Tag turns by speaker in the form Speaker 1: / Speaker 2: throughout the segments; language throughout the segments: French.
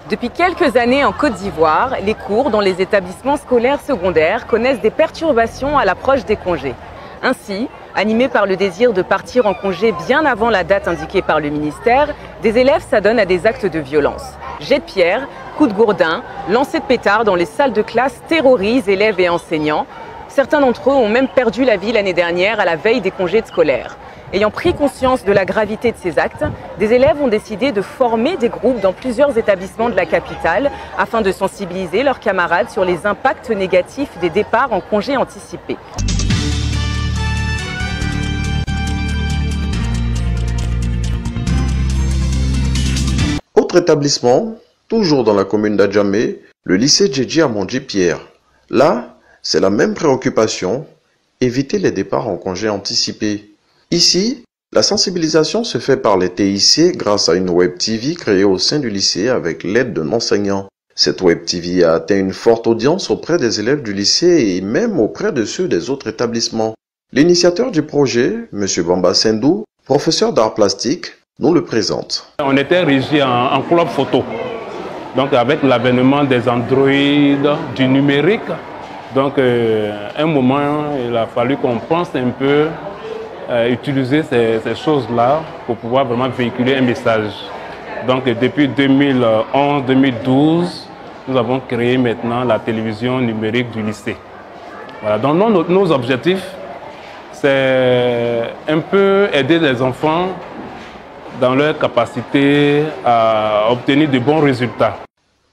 Speaker 1: Depuis quelques années en Côte d'Ivoire, les cours dans les établissements scolaires secondaires connaissent des perturbations à l'approche des congés. Ainsi, animés par le désir de partir en congé bien avant la date indiquée par le ministère, des élèves s'adonnent à des actes de violence. Jets de pierre, coups de gourdin, lancers de pétards dans les salles de classe terrorisent élèves et enseignants. Certains d'entre eux ont même perdu la vie l'année dernière à la veille des congés scolaires. Ayant pris conscience de la gravité de ces actes, des élèves ont décidé de former des groupes dans plusieurs établissements de la capitale afin de sensibiliser leurs camarades sur les impacts négatifs des départs en congés anticipés.
Speaker 2: Autre établissement, toujours dans la commune d'Adjamé, le lycée Djedji Amandji Pierre. Là, c'est la même préoccupation, éviter les départs en congés anticipés. Ici, la sensibilisation se fait par les TIC grâce à une web TV créée au sein du lycée avec l'aide d'un enseignant. Cette web TV a atteint une forte audience auprès des élèves du lycée et même auprès de ceux des autres établissements. L'initiateur du projet, M. Bamba Sendou, professeur d'art plastique, nous le présente.
Speaker 3: On était régi en club photo. Donc avec l'avènement des Android, du numérique, donc un moment, il a fallu qu'on pense un peu utiliser ces choses-là pour pouvoir vraiment véhiculer un message. Donc depuis 2011-2012, nous avons créé maintenant la télévision numérique du lycée. Voilà. Donc nos objectifs, c'est un peu aider les enfants dans leur capacité à obtenir de bons résultats.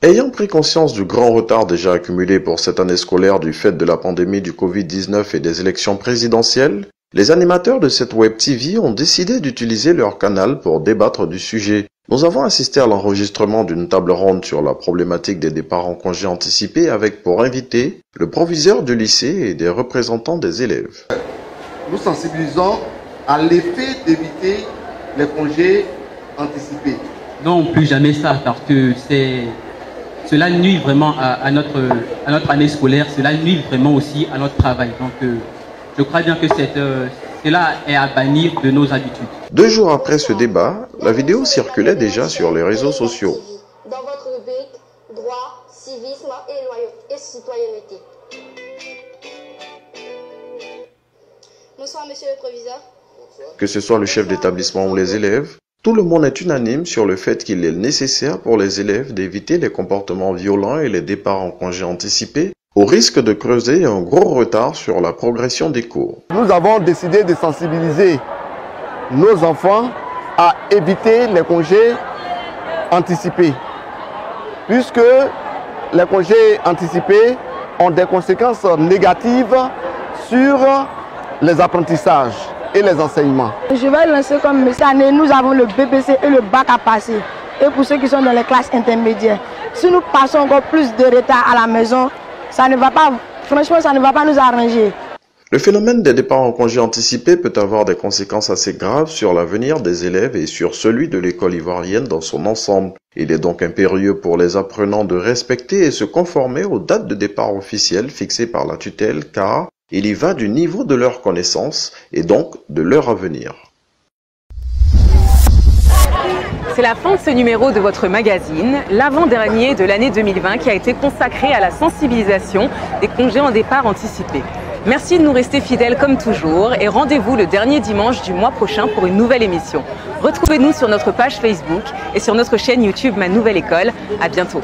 Speaker 2: Ayant pris conscience du grand retard déjà accumulé pour cette année scolaire du fait de la pandémie du Covid-19 et des élections présidentielles, les animateurs de cette web TV ont décidé d'utiliser leur canal pour débattre du sujet. Nous avons assisté à l'enregistrement d'une table ronde sur la problématique des départs en congés anticipés avec pour invité le proviseur du lycée et des représentants des élèves.
Speaker 4: Nous sensibilisons à l'effet d'éviter les congés anticipés.
Speaker 5: Non, plus jamais ça, parce que cela nuit vraiment à notre année scolaire, cela nuit vraiment aussi à notre travail. Donc, je crois bien que cela est à bannir de nos habitudes.
Speaker 2: 2 jours après ce débat, la vidéo circulait déjà sur les réseaux sociaux.
Speaker 6: Dans votre rubrique droit, civisme et citoyenneté. Bonsoir, monsieur le proviseur.
Speaker 2: Que ce soit le chef d'établissement ou les élèves, tout le monde est unanime sur le fait qu'il est nécessaire pour les élèves d'éviter les comportements violents et les départs en congés anticipés, au risque de creuser un gros retard sur la progression des cours.
Speaker 4: Nous avons décidé de sensibiliser nos enfants à éviter les congés anticipés, puisque les congés anticipés ont des conséquences négatives sur les apprentissages et les enseignements.
Speaker 7: Je vais lancer comme cette année, nous avons le BPC et le bac à passer. Et pour ceux qui sont dans les classes intermédiaires, si nous passons encore plus de retard à la maison, ça ne va pas, franchement, ça ne va pas nous arranger.
Speaker 2: Le phénomène des départs en congés anticipés peut avoir des conséquences assez graves sur l'avenir des élèves et sur celui de l'école ivoirienne dans son ensemble. Il est donc impérieux pour les apprenants de respecter et se conformer aux dates de départ officielles fixées par la tutelle car il y va du niveau de leurs connaissances et donc de leur avenir.
Speaker 1: C'est la fin de ce numéro de votre magazine, l'avant-dernier de l'année 2020 qui a été consacré à la sensibilisation des congés en départ anticipés. Merci de nous rester fidèles comme toujours et rendez-vous le dernier dimanche du mois prochain pour une nouvelle émission. Retrouvez-nous sur notre page Facebook et sur notre chaîne YouTube Ma Nouvelle École. À bientôt.